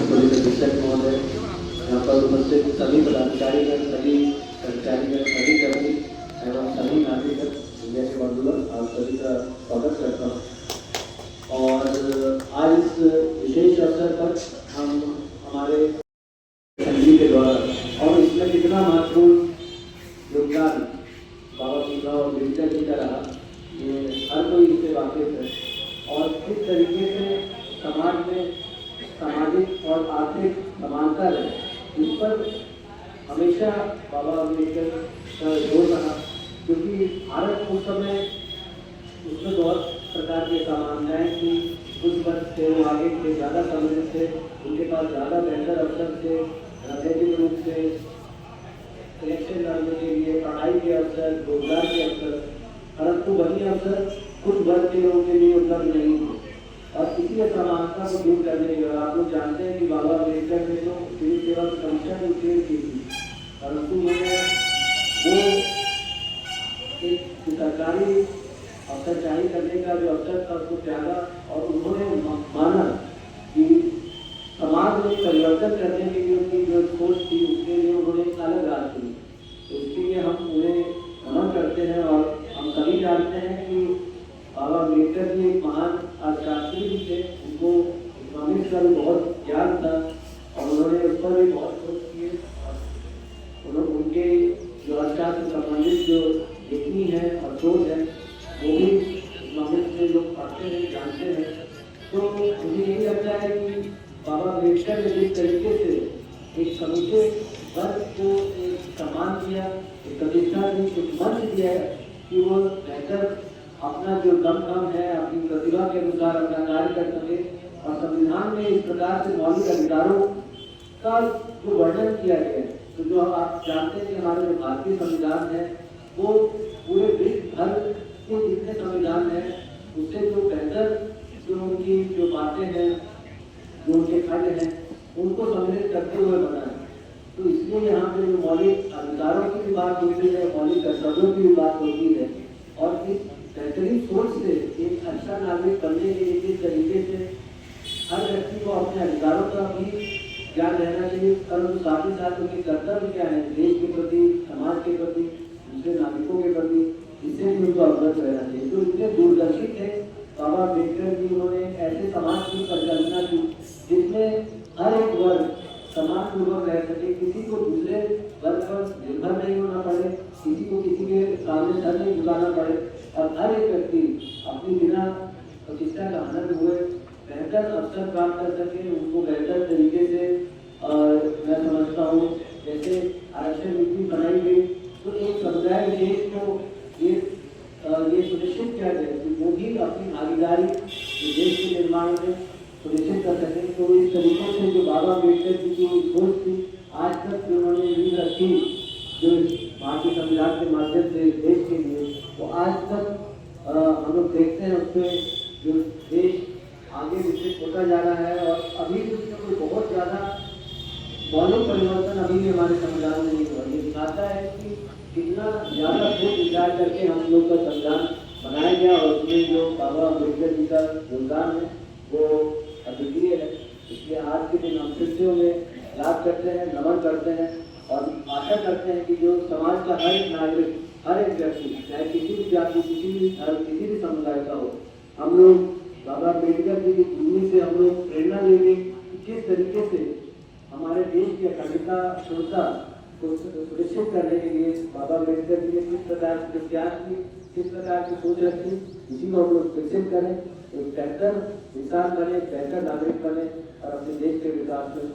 Police अधीक्षक महोदय, यहाँ पर उपस्थित सभी पदाधिकारीगण, सभी कर्मचारीगण, सभी कर्मी एवं सभी नागरिकगण, इंडिया के बंधुगण, आप सभी का स्वागत करता हूँ। और आज इस विशेष अवसर पर हम हमारे संघी के द्वारा और इसमें कितना महत्वपूर्ण योगदान बाबा भीमराव अम्बेडकर जी का रहा, ये हर कोई इससे वाकिफ है। और किस तरीके से समाज में सामाजिक और आर्थिक समानता है, इस पर हमेशा बाबा अम्बेडकर का जोर रहा, क्योंकि भारत उस समय उसमें बहुत प्रकार की समानताएं थी। कुछ वर्ग थे वो आगे थे, ज़्यादा समझ थे, उनके पास ज़्यादा बेहतर अवसर थे, राजनीतिक रूप से इलेक्शन लड़ने के लिए, पढ़ाई के अवसर, रोजगार के अवसर, परंतु वही अवसर कुछ वर्ग के लोगों के लिए उपलब्ध नहीं थे। और इसी असमानता को दूर करने के लिए आप लोग जानते हैं कि बाबा अम्बेडकर ने तो सिविल सेवा की परीक्षा भी उत्तीर्ण की थी, परंतु उन्होंने वो एक सरकारी अफसरशाही करने का जो अवसर था उसको त्यागा और उन्होंने माना कि समाज में परिवर्तन करने के लिए उनकी जो सोच थी उसके लिए उन्होंने एक अलग राह चुनी। तो इसके लिए हम उन्हें नमन करते हैं। और हम सभी जानते हैं कि बाबा अम्बेडकर जी एक महान अर्थशास्त्री भी थे, उनको इकोनॉमिक्स का भी बहुत ज्ञान था और उन्होंने उस पर भी बहुत शोध किए। उन्होंने उनके जो अर्थशास्त्र संबंधित जो लेखनी है और शोध है वो भी इकोनॉमिक्स से लोग पढ़ते हैं, जानते हैं। तो मुझे यही लगता है कि बाबा अम्बेडकर ने जिस तरीके से एक समूचे वर्ग को एक सम्मान दिया, एक प्रतिष्ठा दी, एक मंच दिया है कि वो बेहतर अपना जो दम है अपनी प्रतिभा के अनुसार अपना कार्य कर सके। और संविधान में इस प्रकार से मौलिक अधिकारों का जो वर्णन किया गया है, तो जो आप जानते हैं कि हमारे जो भारतीय संविधान है वो पूरे विश्व भर के जितने संविधान है उससे जो बेहतर जो उनकी जो बातें हैं, जो उनके खंड हैं, उनको सम्मिलित करते हुए बना है। तो इसलिए यहाँ पे जो मौलिक अधिकारों की भी बात होती है, मौलिक कर्तव्यों की भी बात होती है। और इस बेहतरीन सोच से एक अच्छा नागरिक बनने के लिए किस तरीके से हर व्यक्ति को अपने अधिकारों का भी ज्ञान रहना चाहिए, परंतु साथ ही साथ उनके कर्तव्य क्या है देश के प्रति, समाज के प्रति, दूसरे नागरिकों के प्रति, इससे भी उनको अवगत रहना चाहिए। तो इतने दूरदर्शी थे बाबा अम्बेडकर जी। उन्होंने ऐसे समाज की परिकल्पना की जिसमें हर एक वर्ग समानपूर्वक रह सके, किसी को दूसरे वर्ग पर निर्भर नहीं होना पड़े, किसी को किसी के सामने सर नहीं झुकाना पड़े और हर एक व्यक्ति अपनी बिना प्रतिष्ठा का आनंद हुए बेहतर अवसर प्राप्त कर सके, उनको बेहतर तरीके से। मैं समझता हूँ जैसे आरक्षण नीति बनाई गई तो एक समुदाय विशेष को ये सुनिश्चित किया गया कि वो भी अपनी भागीदारी देश के निर्माण में सुनिश्चित कर सके। तो इस तरीके से जो बाबा अम्बेडकर जी की सोच थी, आज तक जो उन्होंने नींव रखी जो भारतीय संविधान के माध्यम से देश के लिए, वो आज तक हम लोग देखते हैं उसमें जो देश आगे विकसित होता जा रहा है। और अभी भी उसमें कोई बहुत ज़्यादा मौलिक परिवर्तन अभी भी हमारे संविधान में नहीं हुआ। ये दिखाता है कि कितना ज़्यादा सोच विचार करके हम लोग का संविधान बनाया गया और उसमें जो बाबा अम्बेडकर जी का योगदान है वो अद्वितीय है। इसलिए आज के दिन हम फिर से उन्हें याद करते हैं, नमन करते हैं और आशा करते हैं कि जो समाज का हर एक नागरिक, हर एक व्यक्ति, चाहे किसी भी जाति, किसी भी धर्म, किसी भी समुदाय का हो, हम लोग बाबा अम्बेडकर जी की जीवनी से हम लोग प्रेरणा लेंगे कि किस तरीके से हमारे देश की अखंडता, शुद्धता को सुनिश्चित करने के लिए बाबा अम्बेडकर जी ने किस प्रकार की त्याग की, किस प्रकार की सोच रखी, इसी को हम लोग विकसित करें, एक बेहतर इंसान बने, बेहतर नागरिक बने और अपने देश के विकास में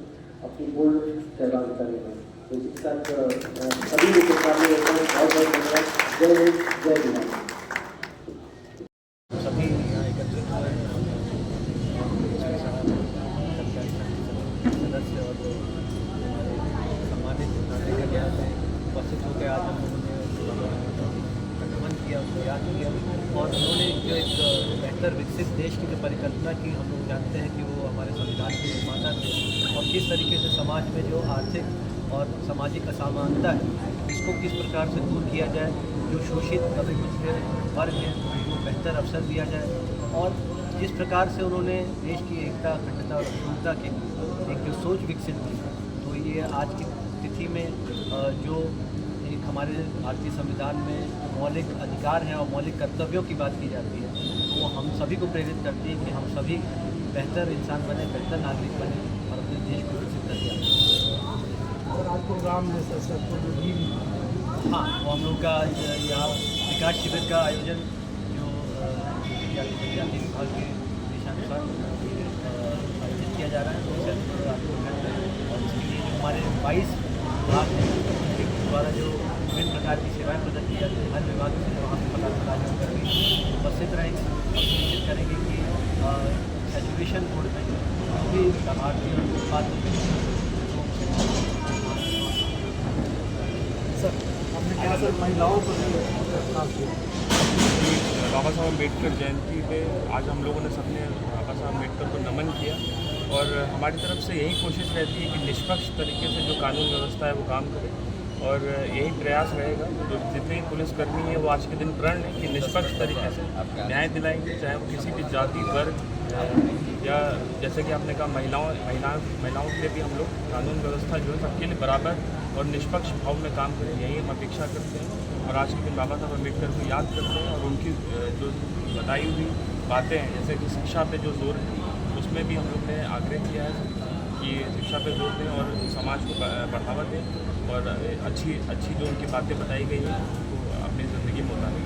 अपनी पूर्ण सहभागिता निभाएं। तो इसी के साथ सभी लोगों को बहुत बहुत धन्यवाद। जय हिंद, जय बिहार। सभी यहाँ एकत्रित हुए हैं, सदस्य और सम्मानित नागरिक यहाँ से उपस्थित होकर आज हम लोगों ने नमन किया, उनको याद किया। और उन्होंने जो एक बेहतर विकसित देश की जो परिकल्पना की, हम लोग जानते हैं कि वो हमारे संविधान के निर्माता थे और किस तरीके से समाज में जो आर्थिक और सामाजिक असमानता है इसको किस प्रकार से दूर किया जाए, जो शोषित दबे कुचले वर्ग हैं उनको बेहतर अवसर दिया जाए और जिस प्रकार से उन्होंने देश की एकता, अखंडता और अखंडता की एक जो सोच विकसित की, तो ये आज की तिथि में जो एक हमारे भारतीय संविधान में मौलिक अधिकार हैं और मौलिक कर्तव्यों की बात की जाती है, तो वो हम सभी को प्रेरित करती है कि हम सभी बेहतर इंसान बने, बेहतर नागरिक बने और अपने देश को विकसित करके आए। और आज प्रोग्राम जैसे हाँ, वो हम लोग का यहाँ विकास शिविर का आयोजन जो जनजाति विभाग के देशानुसार आयोजित किया जा रहा है, तो इसे आपको और इसके लिए जो हमारे 22 विभाग हैं उनके द्वारा जो विभिन्न प्रकार की सेवाएं प्रदान की जाती है, हर विभाग से वहाँ पर पदाधिकारी कर्मी उपस्थित रहेंगे और सुनिश्चित करेंगे कि एजुकेशन बोर्ड में जो भी लाभार्थी और पात्र सर हमने क्या सर महिलाओं को बाबा साहब अम्बेडकर जयंती पे आज हम लोगों ने सबने बाबा साहब अम्बेडकर को नमन किया और हमारी तरफ से यही कोशिश रहती है कि निष्पक्ष तरीके से जो कानून व्यवस्था है वो काम करे और यही प्रयास रहेगा। जो जितने पुलिसकर्मी हैं वो आज के दिन प्रण है कि निष्पक्ष तरीके से न्याय दिलाएंगे, चाहे वो किसी भी जाति वर्ग या जैसे कि आपने कहा महिलाओं के लिए भी हम लोग कानून व्यवस्था जो है सबके लिए बराबर और निष्पक्ष भाव में काम करें, यही हम अपेक्षा करते हैं। और आज के दिन बाबा साहब अम्बेडकर को याद करते हैं और उनकी जो बताई हुई बातें हैं जैसे कि शिक्षा पे जो जोर है उसमें भी हम लोग ने आग्रह किया है कि शिक्षा पे जोर दें और समाज को बढ़ावा दें और अच्छी जो उनकी बातें बताई गई हैं उनको अपनी ज़िंदगी में उतारें।